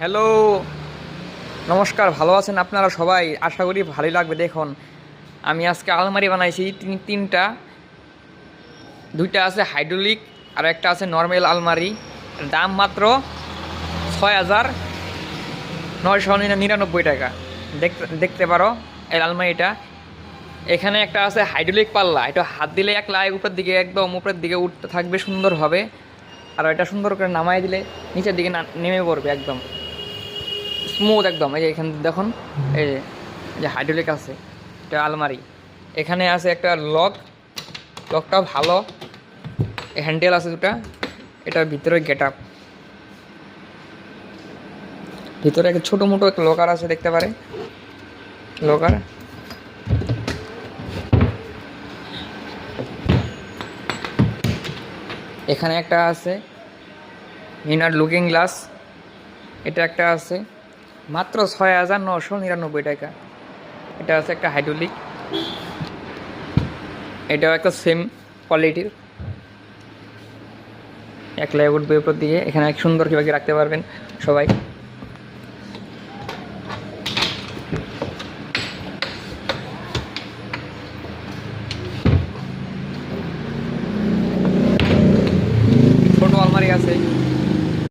Hello, নমস্কার। ভালো আছেন আপনারা সবাই? আশা করি ভালোই লাগবে। দেখুন, আমি আজকে আলমারি বানাইছি তিনটা। দুইটা আছে হাইড্রোলিক আর একটা আছে নর্মাল আলমারি। দাম মাত্র ৬,৯৯৯ টাকা। দেখতে দেখতে পারো এই আলমারিটা। এখানে একটা আছে হাইড্রোলিক পাল্লা, এটা হাত দিলে একলা উপরের দিকে, একদম উপরের দিকে উঠতে থাকবে সুন্দরভাবে। আর এটা সুন্দর করে নামাই দিলে নিচের দিকে নেমে পড়বে একদম স্মুথ একদম। এই যে এখানে দেখুন, এই যে হাইড্রোলিক আছে, এটা আলমারি। এখানে আছে একটা লকটাও ভালো, হ্যান্ডেল আছে দুটা। এটার ভিতরে গেট আপ, ভিতরে একটা ছোটো মোটো একটা লকার আছে, দেখতে পারে লকার। এখানে একটা আছে ইনার লুকিং গ্লাস, এটা একটা আছে মাত্র ৬,৯৯৯ টাকা। এটা আছে একটা হাইড্রোলিক, এটাও একটা সেম কোয়ালিটির। এক লেগ উঠবে উপর দিকে, এখানে এক সুন্দর কীভাবে রাখতে পারবেন সবাই। ছোটো আলমারি আছে,